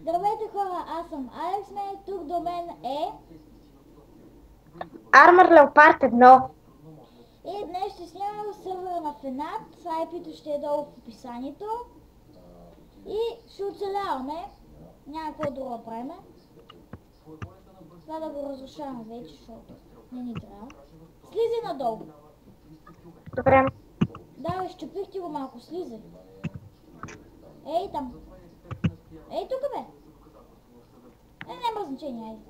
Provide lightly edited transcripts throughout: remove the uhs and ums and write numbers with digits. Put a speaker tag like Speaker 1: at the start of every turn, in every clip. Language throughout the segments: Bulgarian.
Speaker 1: Здравейте хора, аз съм Алекс Мен, тук до мен е...
Speaker 2: Armor Leopard 1.
Speaker 1: И днес ще снимам в сервера на Фенат, IP-то ще е долу в описанието. И ще оцеляваме, няма какво друго да правим. Това да го разрушаваме вече, защото не ни трябва. Слизи надолу.
Speaker 2: Добре.
Speaker 1: Да, щупих ти го малко, слизай. Ей там. Ей тук бе. Няма значение, айде.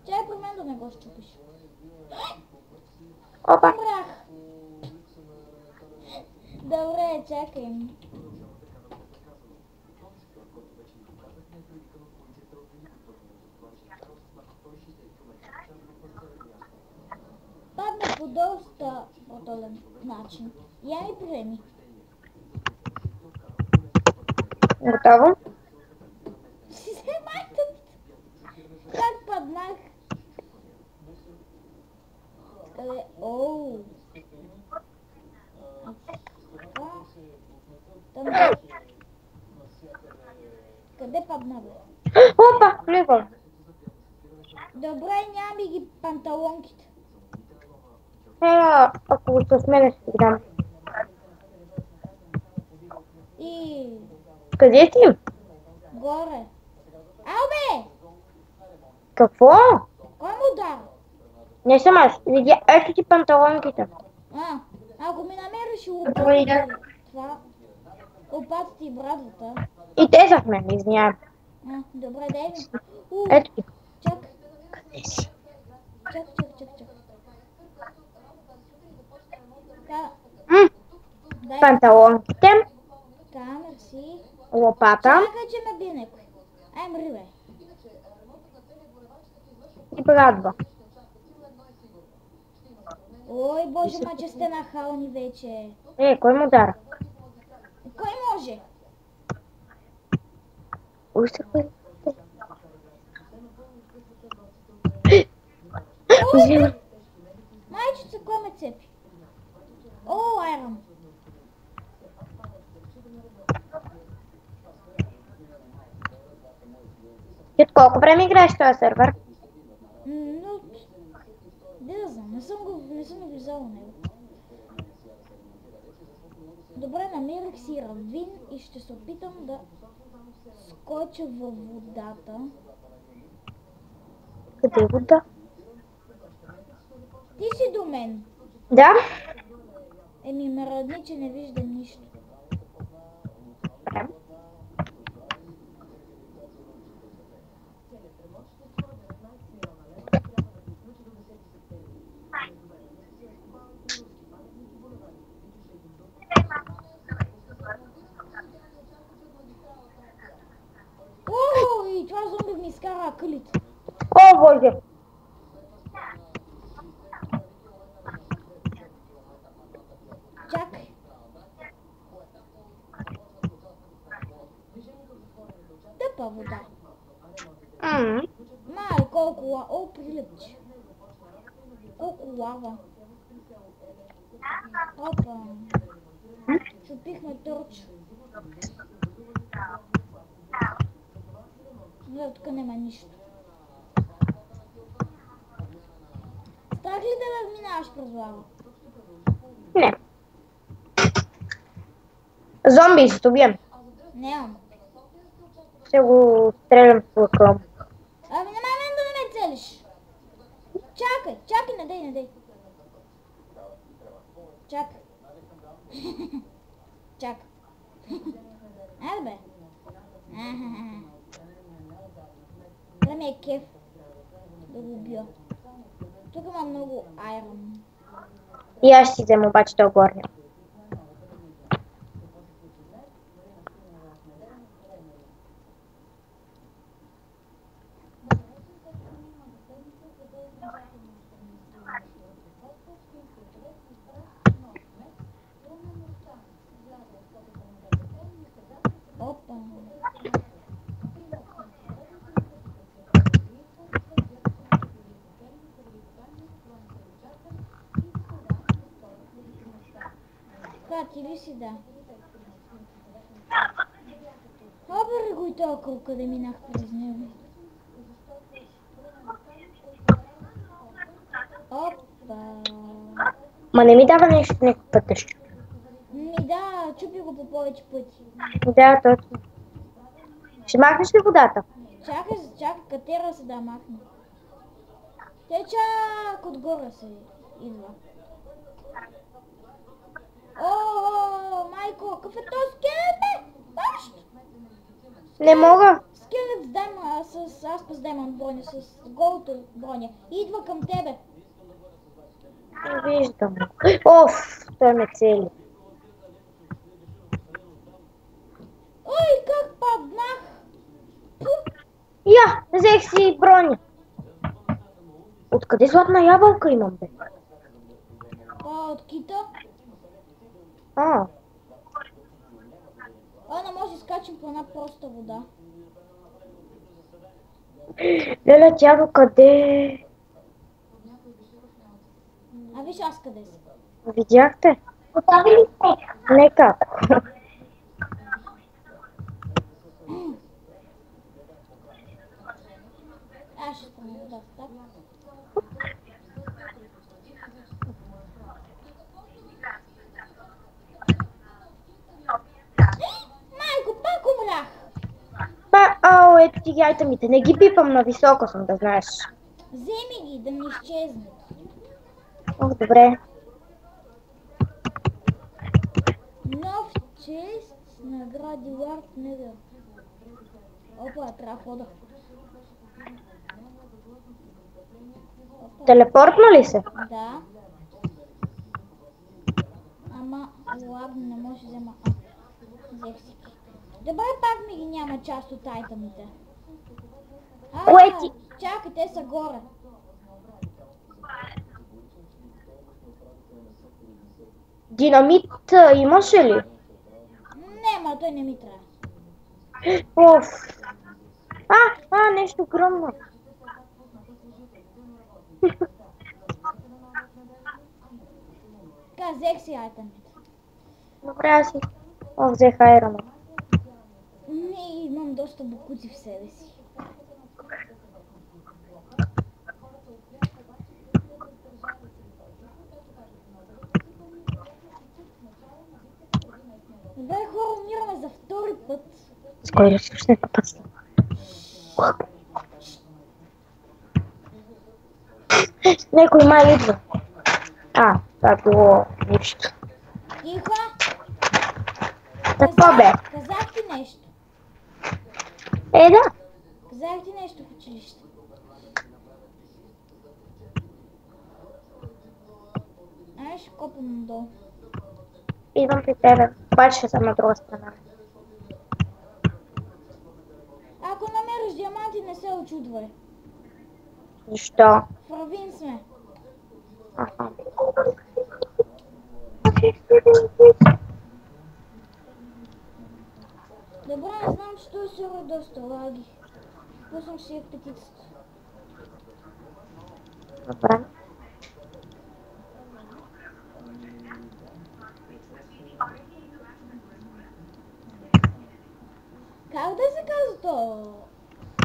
Speaker 1: Чай при мен да не го щупиш.
Speaker 2: Опа.
Speaker 1: Умрях. Добре, чакай. Падна по доста отолен начин. Я ми приеми.
Speaker 2: Готово.
Speaker 1: Си се майта. Как паднах? Къде? Оу. Там. Къде падна бе?
Speaker 2: Опа, влизам.
Speaker 1: Добре, няма ми ги панталонките.
Speaker 2: Ако с мене ще ги дам.
Speaker 1: И...
Speaker 2: Къде си?
Speaker 1: горе. Ау бе!
Speaker 2: Какво?
Speaker 1: Кой му удар?
Speaker 2: Не съм аз. Видя, ето ти панталонките.
Speaker 1: Ако ми намериш лопатата, това... лопатата и брадвата.
Speaker 2: И те са в мен, извинявам.
Speaker 1: Добре, дай ми.
Speaker 2: Ето ти.
Speaker 1: Чак.
Speaker 2: Къде си?
Speaker 1: Чак. Дай.
Speaker 2: Панталонките,
Speaker 1: Мерси.
Speaker 2: лопата
Speaker 1: Чакай, че ме би некой. Ай, мри бе.
Speaker 2: и брадва.
Speaker 1: Ой, боже, ма че сте нахални вече.
Speaker 2: Кой му дара?
Speaker 1: Кой може?
Speaker 2: Усъхвай.
Speaker 1: Ой, майчица, кой ме цепи? О, Айрон.
Speaker 2: И от колко време играеш този сервер?
Speaker 1: Но... да знам, не съм влизал в него. Добре, намерих си равин и ще се опитам да скоча във водата.
Speaker 2: Къде е вода?
Speaker 1: Ти си до мен.
Speaker 2: Да.
Speaker 1: Ме радни, че не виждам нищо.
Speaker 2: Добре.
Speaker 1: О, и това зомби ми изкара акълите.
Speaker 2: О, боже!
Speaker 1: Чакай. Тъпа вода. Мале, колко лава. О, прилепче. Колко лава. Опа. Чупихме торч. Но тук няма нищо. Страх ли да минаваш през лава?
Speaker 2: Не. Зомби, ще убием.
Speaker 1: Нямам.
Speaker 2: Ще го стрелям с лъка.
Speaker 1: Ами не мен да не ме целиш. Чакай, не дей. Чакай. Чакай. Айде бе. Това ми е кеф да го убия. Тук има много айрон.
Speaker 2: И аз ще си взема обаче този горния.
Speaker 1: Опа. Ти ли си, да? Обери го и този кръг, къде минах през него. Опа.
Speaker 2: Ма не ми дава нещо някакъв път.
Speaker 1: Да, чупи го по повече пъти.
Speaker 2: Да, точно. Ще махнеш ли водата?
Speaker 1: Чакай, катера се да махне. Те чак отгоре се идва. О, майко, какъв е този скелет, бе? Бащ!
Speaker 2: Не мога.
Speaker 1: Скелет с Аспас Демон броня, с голото броня. Идва към тебе.
Speaker 2: Не виждам. Оф, той ме цели.
Speaker 1: Ой, как паднах!
Speaker 2: Я, взех си броня. Откъде златна ябълка имам, бе?
Speaker 1: От кита.
Speaker 2: А,
Speaker 1: Не може да скачим по една проста вода.
Speaker 2: леле, тя до къде?
Speaker 1: Виж аз къде съм.
Speaker 2: Видяхте? Готови ли сте? Не как.
Speaker 1: Аз ще спомня водата, така. Майко, пак умрях!
Speaker 2: Ето ти айтемите. Не ги пипам на високо съм, да знаеш.
Speaker 1: Вземи ги, да ми изчезнат.
Speaker 2: Ох, добре.
Speaker 1: Нов чест с награди Лард Недър. Опа, трябва да хода.
Speaker 2: Телепортна ли се?
Speaker 1: Да. Ама, ладно, не може да взема. Взех си. Добре, пак ми ги няма част от айтемите.
Speaker 2: Кое ти?
Speaker 1: Чакай, те са горе.
Speaker 2: Динамит имаше ли?
Speaker 1: Не, ма той не ми трябва.
Speaker 2: Оф. Нещо гръмно.
Speaker 1: Така, взех си айтемите.
Speaker 2: Добре, аз си. Взех айрона.
Speaker 1: Не, имам доста бокуци в себе си. Добре, хора, умираме за втори път.
Speaker 2: С кой ресурс не попадна? Някой май идва. Това било нищо.
Speaker 1: Тихо!
Speaker 2: Какво бе?
Speaker 1: Казах ти нещо.
Speaker 2: Да.
Speaker 1: Казах ти нещо в училище. Ще копам надолу.
Speaker 2: Идвам при тебе. Обаче ще съм на друга страна.
Speaker 1: Ако намериш диаманти, не се очудвай.
Speaker 2: Защо?
Speaker 1: В равин сме.
Speaker 2: Аха.
Speaker 1: Добре, не знам, че той се е доста лаги. Пуснам си я петицата.
Speaker 2: Добре.
Speaker 1: Как да се казва то?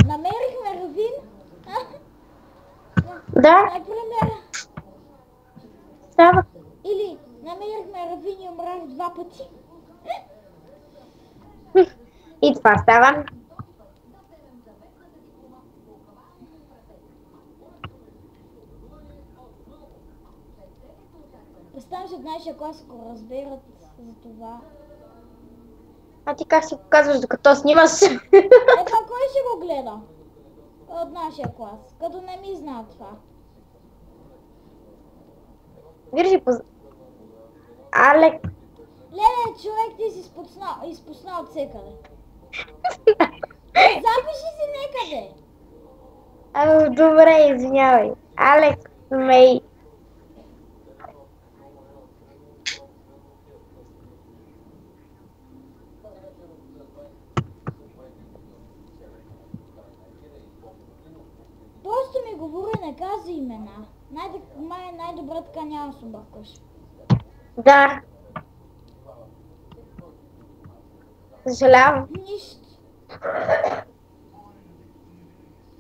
Speaker 1: Намерихме равин?
Speaker 2: Да,
Speaker 1: Например.
Speaker 2: става.
Speaker 1: Или намерихме равин и умрах 2 пъти.
Speaker 2: И това става.
Speaker 1: Представям се от нашия клас, ако разберат за това.
Speaker 2: А ти как си го казваш, докато снимаш?
Speaker 1: Това кой ще го гледа? От нашия клас, като не ми знае това.
Speaker 2: Виждаш поз... Алек.
Speaker 1: Леле, човек, ти си изпуснал от всекъде. Запиши си некъде.
Speaker 2: Добре, извинявай. Алек Мей.
Speaker 1: Просто ми говори, не казва имена. Май най-добре така няма да се объркаш.
Speaker 2: Да. Съжалявам.
Speaker 1: Нищо.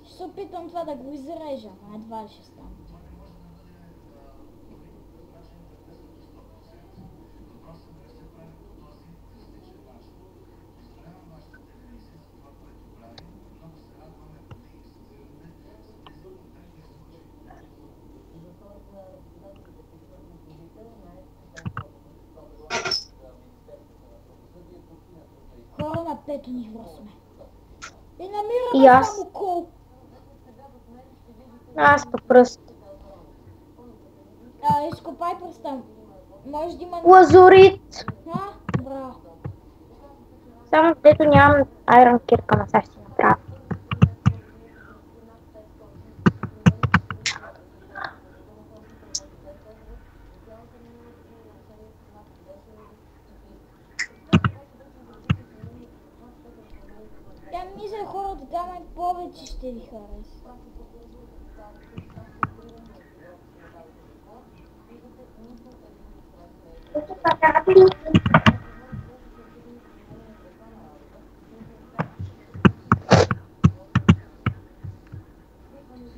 Speaker 1: Ще се опитам това да го изрежа, а едва ли ще стане. Хора, на пето ниво сме. И
Speaker 2: И
Speaker 1: намираме
Speaker 2: аз.
Speaker 1: само кол.
Speaker 2: Аз по пръст.
Speaker 1: Изкопай пръста. Може да има...
Speaker 2: Лазурит!
Speaker 1: А, браво.
Speaker 2: Само дето нямам айрон кирка, на сега ще си направя.
Speaker 1: Тя мисля хората там повече ще ви хареса.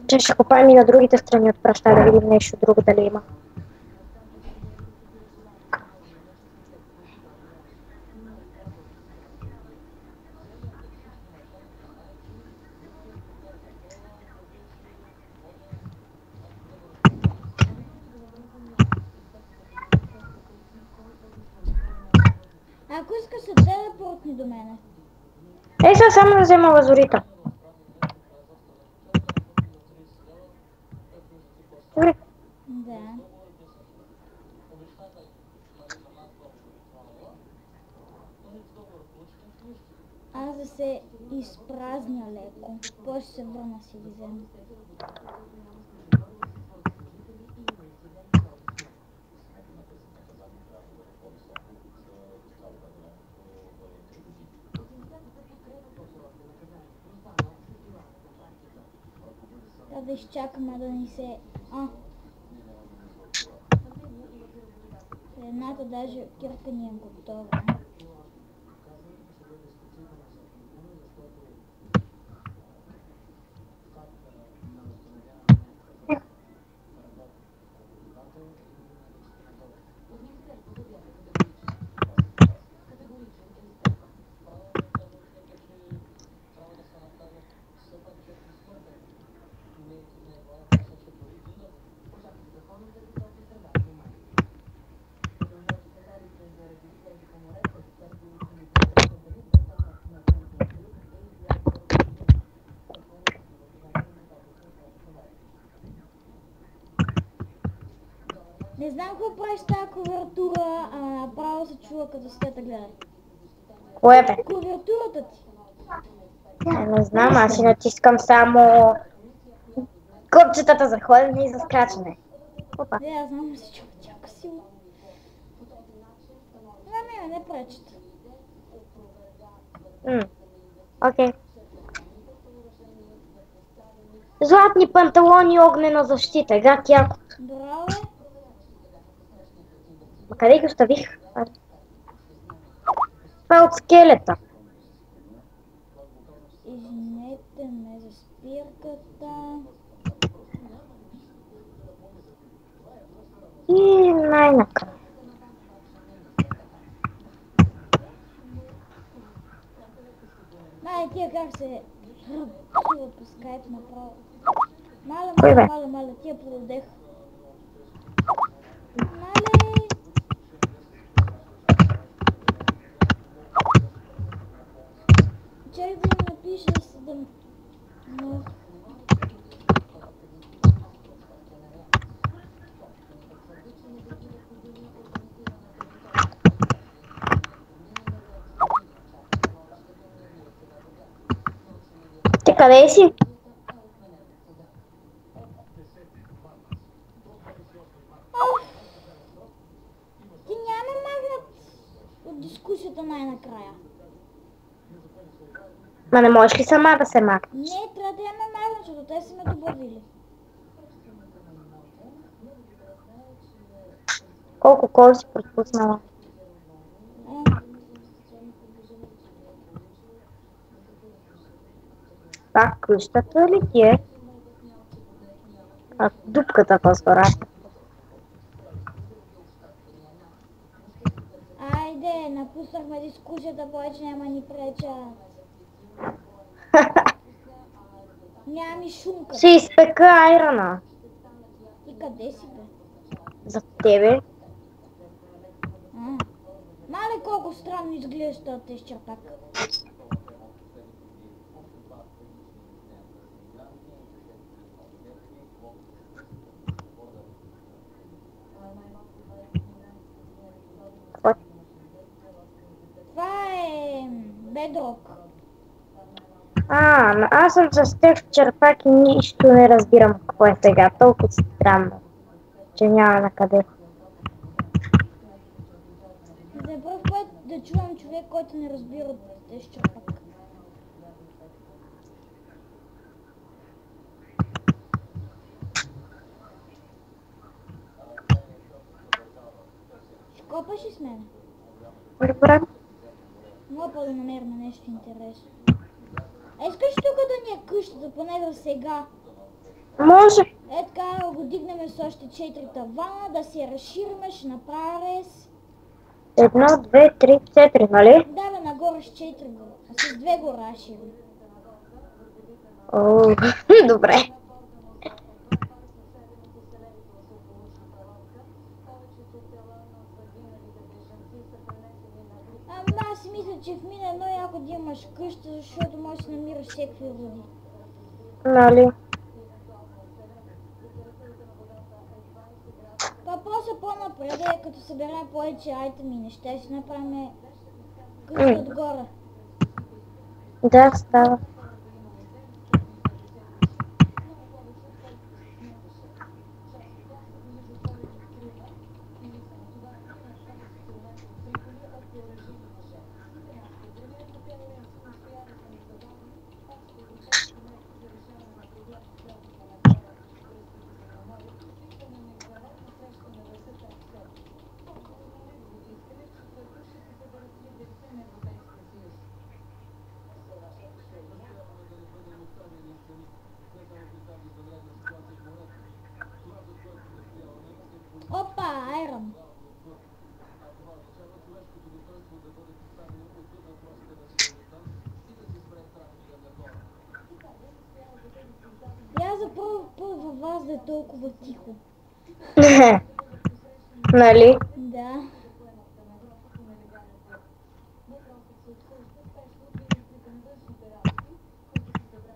Speaker 2: Че ще копаем и на другите страни от пръща, да видим нещо друго дали има.
Speaker 1: Ако искаш се телепортни до мене.
Speaker 2: Ей сега само да взема лазурита. Добре.
Speaker 1: Да. Аз да се изпразня леко. После ще се върна си ги взема. Да изчакаме да ни се... Едната даже кирка ни е готова. Не знам какво правиш тази клавиатура, направо се чува като стета гледа.
Speaker 2: Кое бе?
Speaker 1: Клавиатурата ти.
Speaker 2: Не знам, аз си натискам само копчетата за ходене и за скрачане. Опа.
Speaker 1: Не, аз знам, се чува тяка сила. Не пречат.
Speaker 2: Окей. Златни панталони, огнена защита. Как яко.
Speaker 1: Браво, бе.
Speaker 2: Ма къде ги оставих? Това е от скелета.
Speaker 1: Извинете ме за спирката.
Speaker 2: И най-накрая.
Speaker 1: Тия как се чува по скайп направо.
Speaker 2: Кой бе?
Speaker 1: Маля, тия продех. Мале! Чай да ми напише да... Но...
Speaker 2: Ти къде си?
Speaker 1: Ти няма магнат от дискусията най-накрая.
Speaker 2: Ма не можеш ли сама да се махнеш?
Speaker 1: Не, трябва да имаме магнат, защото те са ме добавили.
Speaker 2: Колко кол си пропуснала? Това къщата ли ти е? А дупката по-скоро.
Speaker 1: Айде, напуснахме дискусията, повече няма ни пречат. Няма ми шумка.
Speaker 2: Ще изпека айрона.
Speaker 1: И къде си бе?
Speaker 2: За тебе.
Speaker 1: Мале колко странно изглежда този тест черпак. Това е бедрок.
Speaker 2: Аз съм с тест черпак и нищо не разбирам какво е сега. Толкова странно, че няма на къде.
Speaker 1: За първ път да чувам човек, който не разбира от тест черпак. Ще копаш и с мен.
Speaker 2: Добре.
Speaker 1: Мога да намерим нещо интересно. Искаш тук да ни е къщата, поне за сега?
Speaker 2: Може.
Speaker 1: Е така, го дигнем с още 4 тавана, да си разшириме, ще направя рез.
Speaker 2: 1, 2, 3, 4, нали?
Speaker 1: Да бе, нагоре с 4 го, а с 2 го разширим.
Speaker 2: О, добре.
Speaker 1: Аз си мисля, че в мина едно яко да имаш къща, защото можеш да намираш всеки води.
Speaker 2: Нали?
Speaker 1: Въпросът по-напред е, като съберем повече айтеми и неща, ще направим къща отгоре.
Speaker 2: Да, става.
Speaker 1: Опа, айрон. Я за първ път във вас да е толкова тихо.
Speaker 2: Нали?
Speaker 1: Да.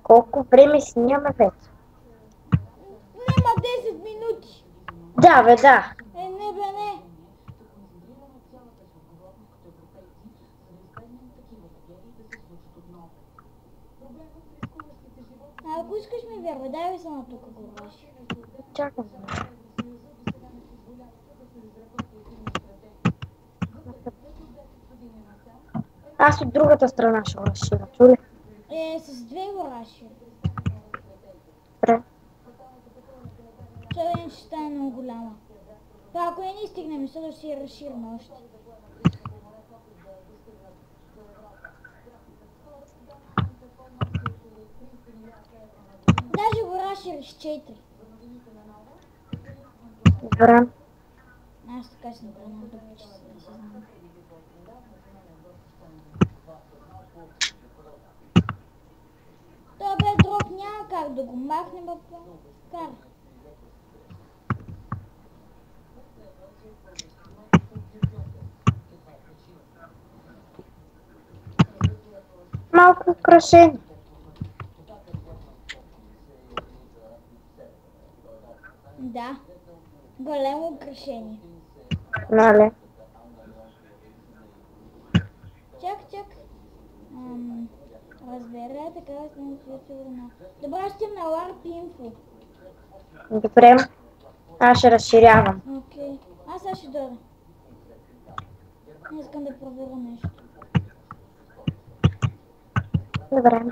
Speaker 2: Колко време снимаме вече?
Speaker 1: Нема 10 минути.
Speaker 2: Да, бе, да.
Speaker 1: Не бе, не. Ако искаш ми вярвай, дай ми само тук го върши.
Speaker 2: Чакам. Аз от другата страна ще го разширя, чули?
Speaker 1: С 2 го разширя.
Speaker 2: Добре.
Speaker 1: Че ще стане много голяма. Та ако не ни стигне мисля да ще я разширим още. Даже го разшириш 4.
Speaker 2: Добре.
Speaker 1: Аз така си направя много добре, че се да се знам. Това бе друг, няма как да го махнем, кар.
Speaker 2: Малко украшение.
Speaker 1: Да. Големо украшение.
Speaker 2: Нали?
Speaker 1: Чак. Разбера, така съм сигурна. Добре, ще на LARP info.
Speaker 2: Добре. Аз ще разширявам.
Speaker 1: Окей. Аз сега ще дойда. Не искам да проверя нещо.
Speaker 2: Добре.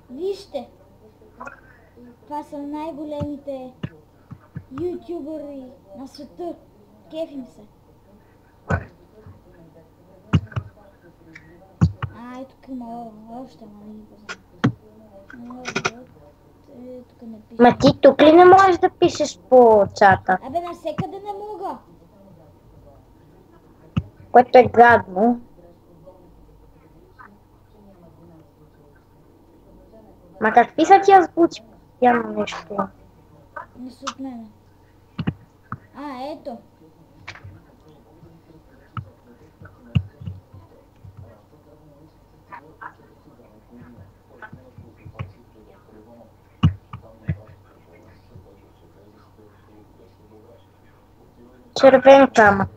Speaker 1: Вижте. Това са най-големите ютубъри на света. Кефим се. Тук има още, ама не ги познавам. Тук не пише.
Speaker 2: Ма ти тук ли не можеш да пишеш по чата?
Speaker 1: Абе, навсекъде не мога.
Speaker 2: Което е гадно. Ма какви са тия звуци? Постоянно нещо.
Speaker 1: Не са от мене. Ето.
Speaker 2: Червен камък.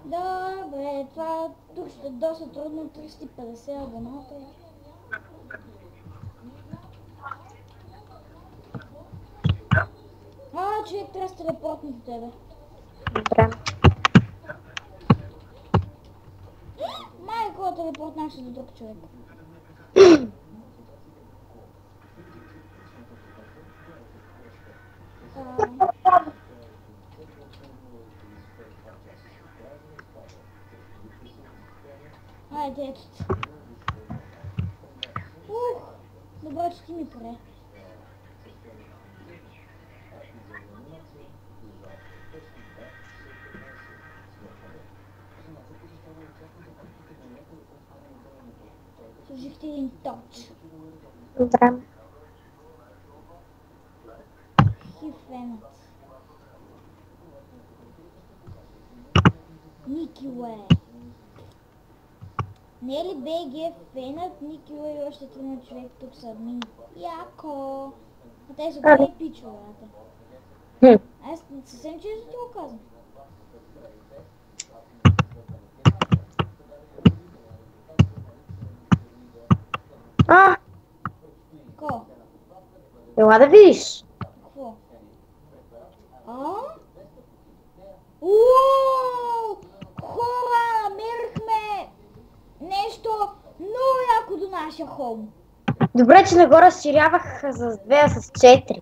Speaker 1: Добре, това тук ще е доста трудно. 350 абоната. Човек трябва да се телепортне до тебе.
Speaker 2: Добре.
Speaker 1: Майко, телепортнаше до друг човек. Айде, ето. Добре, че ти ми пре. Служихте един точ.
Speaker 2: Добре.
Speaker 1: Хифенът. Ники Уей. Не е ли БГ фенът? Ники Уей и още 3 човек тук са админи. Яко! А те са големи пичовете. Аз съвсем често ти го казвам. Какво?
Speaker 2: Ела да видиш.
Speaker 1: Какво? Уоу! Хора, намерихме нещо много яко до нашия хом.
Speaker 2: Добре, че не го разширявах с 2, а с 4.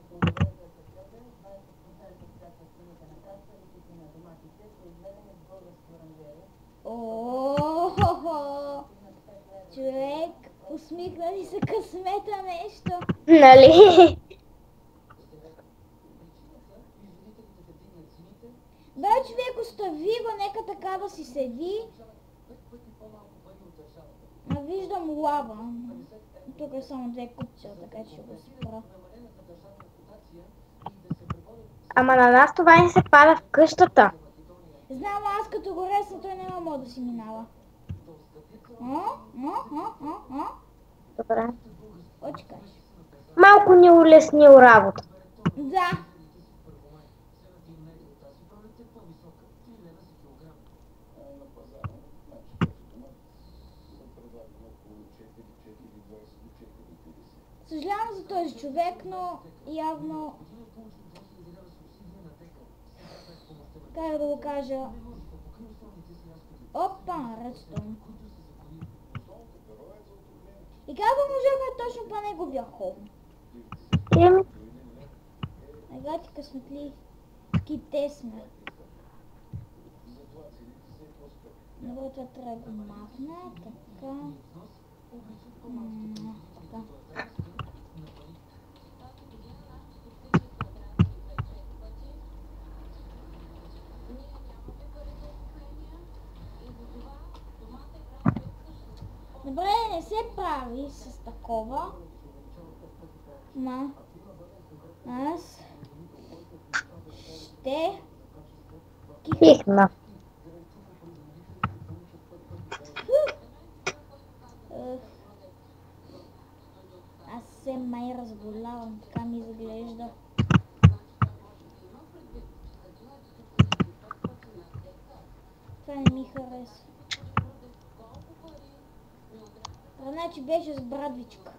Speaker 1: Човек, усмихна ли се късмета нещо?
Speaker 2: Нали?
Speaker 1: Бе, човек, остави го, нека така да си седи. Виждам лава. Тук е само 2 купчета, така че ще го спра.
Speaker 2: Ама на нас това не се пада в къщата.
Speaker 1: Знам, аз като го ресна, той няма мога да си минава.
Speaker 2: Добре.
Speaker 1: Какво ще кажеш?
Speaker 2: Малко ни улеснил работа.
Speaker 1: Да. Съжалявам за този човек, но явно... Как да го кажа? Опа, редстоун. И как го можехме точно по неговия хом? Ега ти късметли. Ките сме. Добре, това трябва да го махна. Така. Така. Добре, не се прави с такова. Аз ще
Speaker 2: Кихна.
Speaker 1: Аз се май разболявам, така ми изглежда. Това не ми хареса. Значи беше с брадвичка.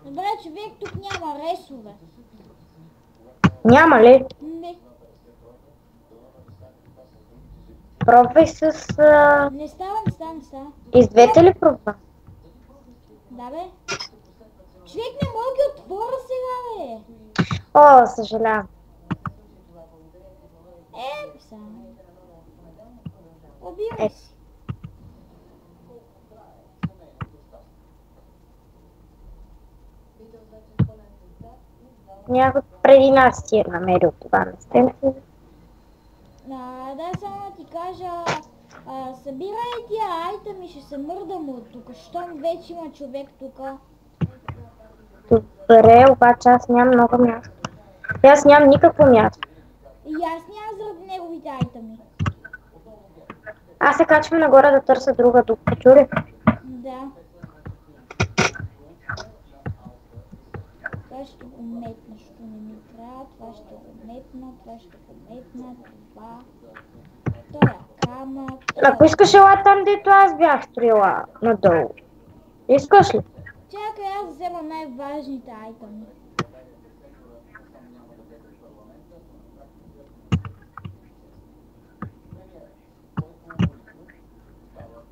Speaker 1: Добре, човек, тук няма ресове.
Speaker 2: Няма ли?
Speaker 1: Не.
Speaker 2: Пробвай с...
Speaker 1: Не става, не става, не става.
Speaker 2: И с двете ли пробва?
Speaker 1: Да, бе. Човек, не мога ги отворя сега, бе.
Speaker 2: О, съжалявам.
Speaker 1: Сега. Убивай си.
Speaker 2: Някой преди нас си е намерил това место.
Speaker 1: Да, само да ти кажа, събирай тия айтеми, ще се мърдам от тук, щом вече има човек тук.
Speaker 2: Добре, обаче аз нямам много място. Аз нямам никакво място.
Speaker 1: И аз нямам заради неговите айтеми.
Speaker 2: Аз се качвам нагоре да търся друга дупка, чули?
Speaker 1: Да. Това ще го метна, защото не ми трябва, това ще го метна, това ще го метна, това. Той е камък.
Speaker 2: Ако искаш ела там, дето аз бях строила надолу. Искаш ли?
Speaker 1: Чакай, аз вземам най-важните айтеми.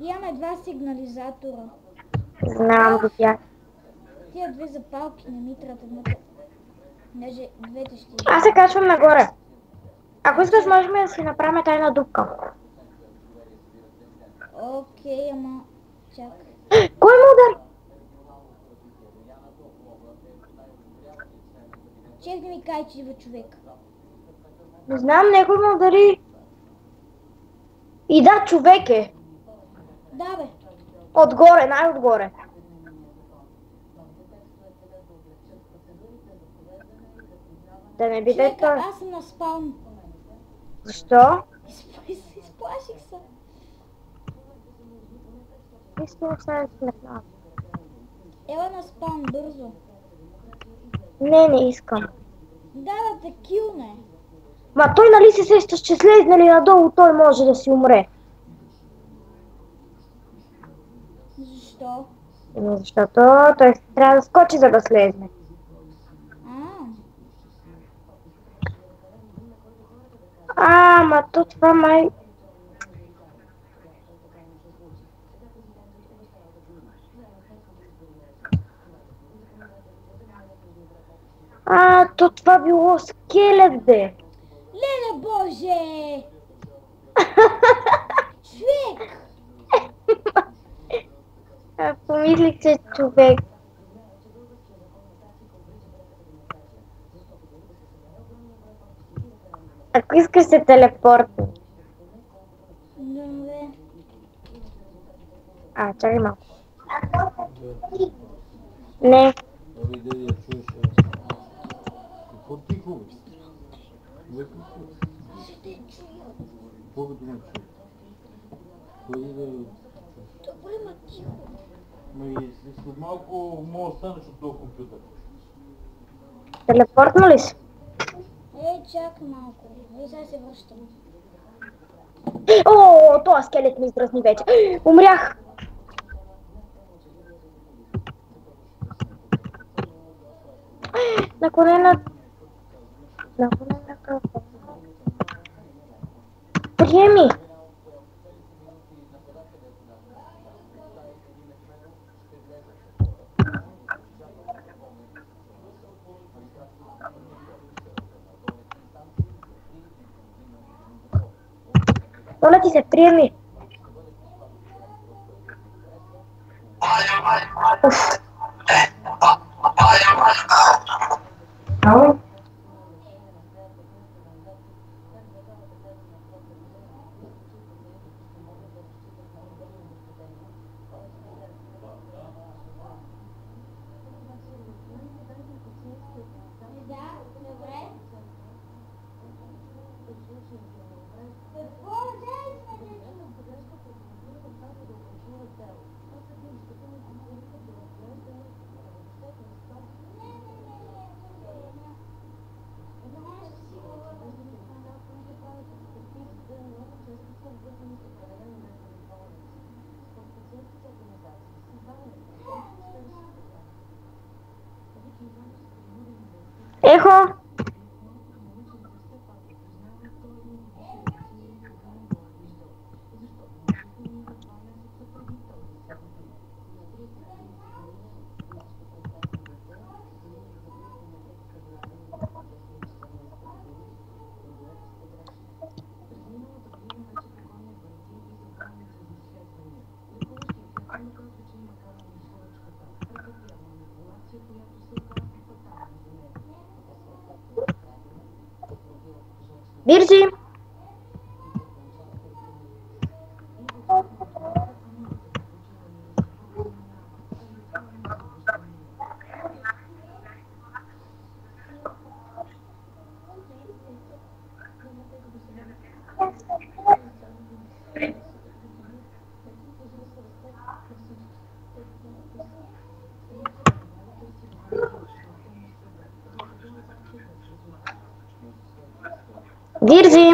Speaker 1: Имаме два сигнализатора.
Speaker 2: Знам, го бях.
Speaker 1: Тия две запалки не ми трябват едната. Даже двете ще...
Speaker 2: Аз се качвам нагоре. Ако искаш, можем да си направим тайна дупка.
Speaker 1: Окей, ама... Чакай.
Speaker 2: Кой му удар?
Speaker 1: Чек да ми кай, че идва човек.
Speaker 2: Не знам, някой му удари. И да, човек е.
Speaker 1: Да, бе.
Speaker 2: Отгоре, най-отгоре. Да не биде
Speaker 1: Човека,
Speaker 2: той.
Speaker 1: аз съм на спаун.
Speaker 2: Защо?
Speaker 1: Изплаших се.
Speaker 2: Искам сега да сметна.
Speaker 1: Ела на спаун, бързо.
Speaker 2: Не искам.
Speaker 1: Да те килне.
Speaker 2: Ма той нали се сещаш, че слезнали надолу, той може да си умре.
Speaker 1: Защо?
Speaker 2: Защото той трябва да скочи, за да слезне. Ма то това май... То това било скелет, бе.
Speaker 1: Леле боже! Човек!
Speaker 2: Помислих, че човек. Ако искаш се телепортни.
Speaker 1: Добре.
Speaker 2: Чакай малко. Не.
Speaker 3: Абе, дядя, чуеш, какво тихо, бе?
Speaker 1: Ще те чуя.
Speaker 3: Какво като ме чуеш? Ходи да...
Speaker 1: Добре, ма тихо.
Speaker 3: Ами, след малко мога да станеш от този компютър.
Speaker 2: Телепортна ли си?
Speaker 1: Чакай малко. Сега се връщам.
Speaker 2: Това скелет ми издръсни вече. Умрях. Наклонена къпа. Приеми. Моля ти се, приеми. Ало? Ехо! Виржи! Виржи!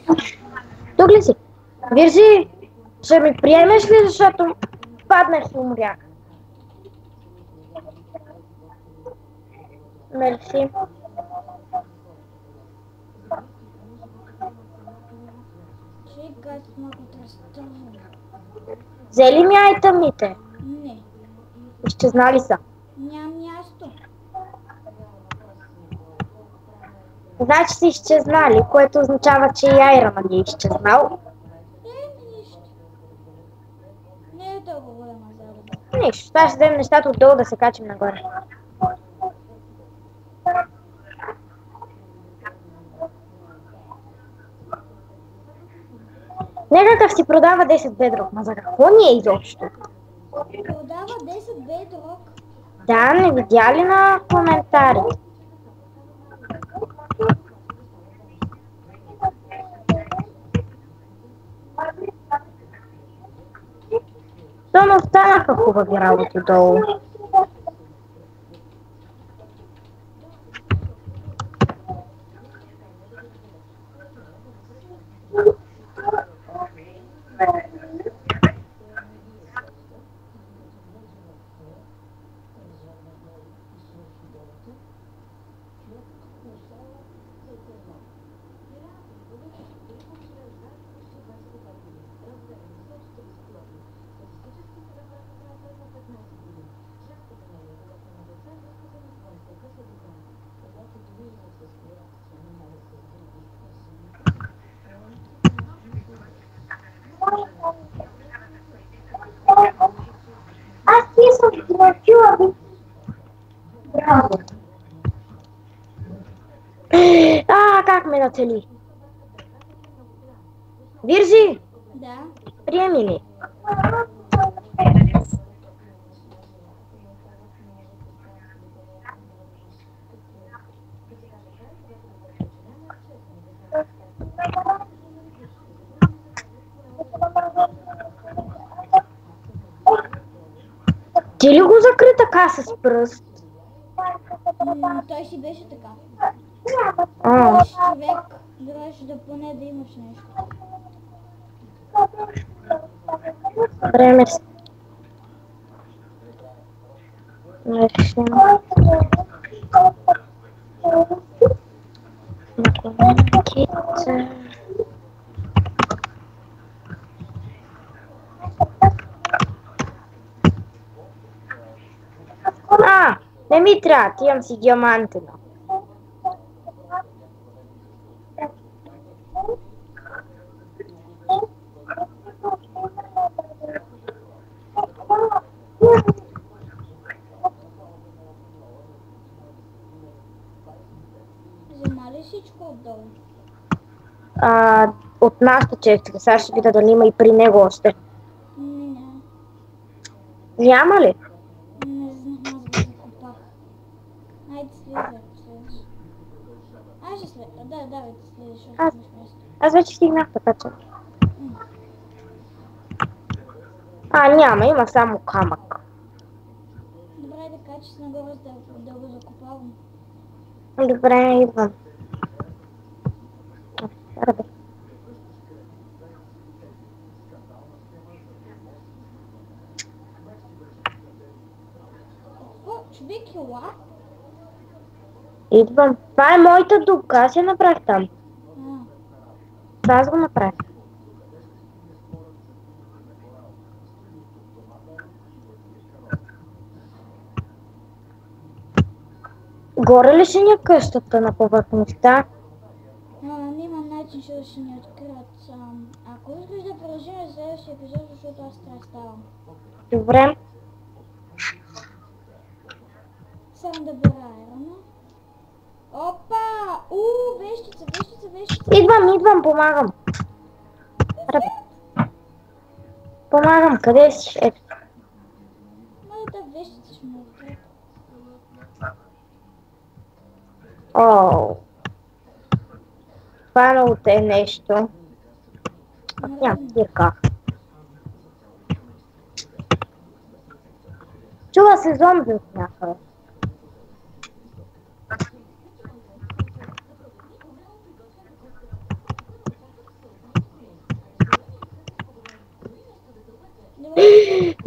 Speaker 1: Тук съм.
Speaker 2: Тук ли си? Виржи! Ще ми приемеш ли, защото паднах и умрях? Мерси.
Speaker 1: Чекай, много тръстовно.
Speaker 2: Взели ми айтъмите?
Speaker 1: Не,
Speaker 2: Изчезнали са.
Speaker 1: нямам място.
Speaker 2: Значи са изчезнали, което означава, че и айрона ни е изчезнал.
Speaker 1: Нищо. Не е толкова голяма загуба.
Speaker 2: Нищо, сега ще вземем нещата отдолу да се качим нагоре. Някакъв си продава 10 бедрок, ма за какво ни е изобщо?
Speaker 1: Продава 10 бедрок.
Speaker 2: Да, не видя ли на коментарите? То не останаха хубави работи долу. Аз ти съм ги научила, бе. Браво. Как ме нацели? Виржи,
Speaker 1: Да.
Speaker 2: приеми ли? Ти ли го закри така с пръст?
Speaker 1: Той си беше така.
Speaker 2: А,
Speaker 1: Виж, човек, трябваше да поне да имаш нещо.
Speaker 2: време си. Решим. Кит. Не ми трябва, имам си диамантина.
Speaker 1: Взема ли всичко отдолу?
Speaker 2: От нашата честика, сега ще видя дали има и при него още.
Speaker 1: Не.
Speaker 2: Няма ли?
Speaker 1: Не знам, аз го закопах. Айде слизай, слизаш. Аз ще след. Да, давай ти слизаш, защото имаш място.
Speaker 2: Аз вече стигнах, така че. Няма, има само камък.
Speaker 1: Добре, да качиш нагоре, да го закопавам.
Speaker 2: Добре, идвам. Раде.
Speaker 1: Човек ела.
Speaker 2: Идвам. Това е моята дупка, аз я направих там.
Speaker 1: А,
Speaker 2: Това аз го направих. Горе ли ще ни е къщата на повърхността?
Speaker 1: нямам начин, ще да ще ни открият. Ако искаш да продължим за следващия епизод, защото аз трябва да ставам.
Speaker 2: Добре.
Speaker 1: Само да бера айрона. Опа! Вещица, вещица, вещица.
Speaker 2: Идвам, помагам. Помагам, къде си? Ето.
Speaker 1: Моята вещица ще ме открият.
Speaker 2: О. Хванало те е нещо. Нямам дирка. Чува се зомби от някъде.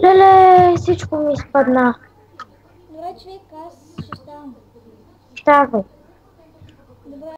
Speaker 2: Леле, всичко ми изпадна.
Speaker 1: Добре, човек, аз ще ставам.
Speaker 2: Ставай.